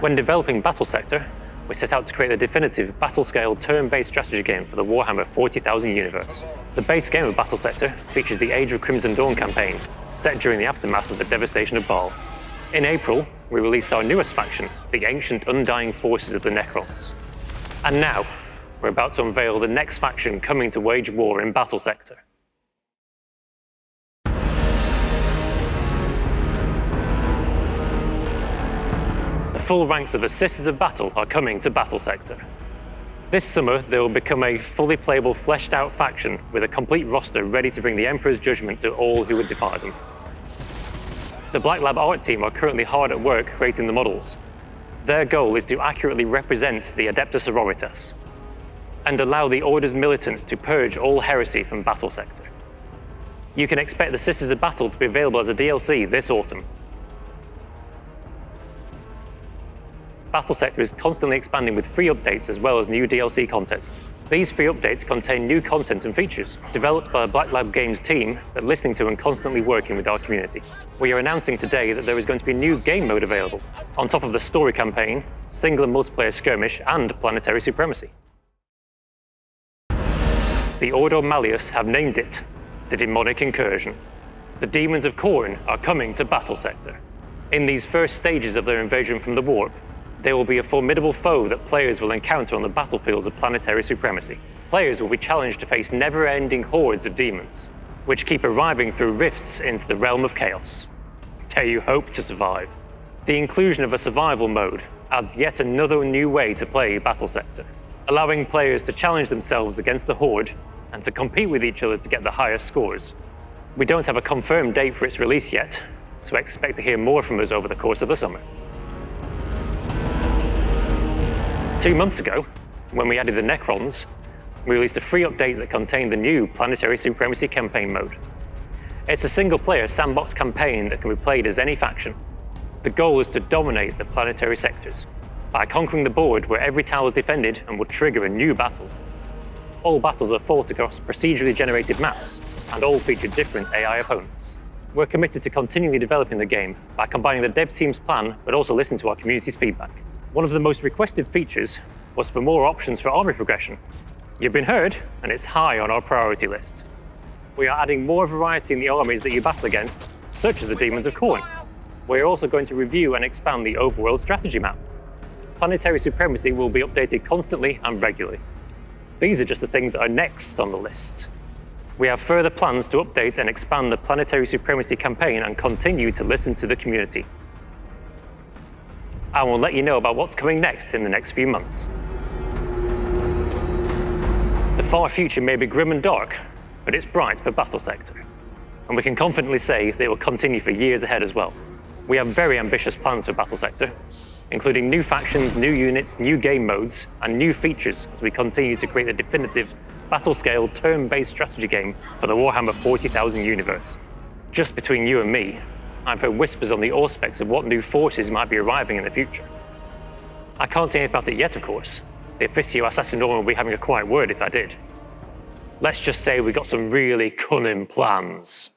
When developing Battlesector, we set out to create a definitive battle-scale turn-based strategy game for the Warhammer 40,000 universe. The base game of Battlesector features the Age of Crimson Dawn campaign, set during the aftermath of the devastation of Baal. In April, we released our newest faction, the ancient undying forces of the Necrons. And now, we're about to unveil the next faction coming to wage war in Battlesector. The full ranks of the Sisters of Battle are coming to Battlesector. This summer, they will become a fully playable, fleshed-out faction with a complete roster ready to bring the Emperor's judgment to all who would defy them. The Black Lab art team are currently hard at work creating the models. Their goal is to accurately represent the Adeptus Sororitas and allow the Order's militants to purge all heresy from Battlesector. You can expect the Sisters of Battle to be available as a DLC this autumn. Battlesector is constantly expanding with free updates as well as new DLC content. These free updates contain new content and features, developed by the Black Lab Games team, but listening to and constantly working with our community. We are announcing today that there is going to be a new game mode available, on top of the story campaign, single and multiplayer skirmish, and Planetary Supremacy. The Ordo Malleus have named it the Demonic Incursion. The demons of Khorne are coming to Battlesector. In these first stages of their invasion from the warp, they will be a formidable foe that players will encounter on the battlefields of Planetary Supremacy. Players will be challenged to face never-ending hordes of demons, which keep arriving through rifts into the realm of chaos. Dare you hope to survive? The inclusion of a survival mode adds yet another new way to play Battlesector, allowing players to challenge themselves against the horde and to compete with each other to get the highest scores. We don't have a confirmed date for its release yet, so expect to hear more from us over the course of the summer. 2 months ago, when we added the Necrons, we released a free update that contained the new Planetary Supremacy campaign mode. It's a single-player sandbox campaign that can be played as any faction. The goal is to dominate the planetary sectors by conquering the board where every tower is defended and will trigger a new battle. All battles are fought across procedurally generated maps, and all feature different AI opponents. We're committed to continually developing the game by combining the dev team's plan, but also listening to our community's feedback. One of the most requested features was for more options for army progression. You've been heard, and it's high on our priority list. We are adding more variety in the armies that you battle against, such as the Demons of Khorne. We are also going to review and expand the overworld strategy map. Planetary Supremacy will be updated constantly and regularly. These are just the things that are next on the list. We have further plans to update and expand the Planetary Supremacy campaign and continue to listen to the community. I will let you know about what's coming next in the next few months. The far future may be grim and dark, but it's bright for Battlesector. And we can confidently say that it will continue for years ahead as well. We have very ambitious plans for Battlesector, including new factions, new units, new game modes, and new features as we continue to create a definitive battle-scale, turn-based strategy game for the Warhammer 40,000 universe. Just between you and me, I've heard whispers on the auspex of what new forces might be arriving in the future. I can't say anything about it yet, of course. The Officio Assassinorum will be having a quiet word if I did. Let's just say we got some really cunning plans.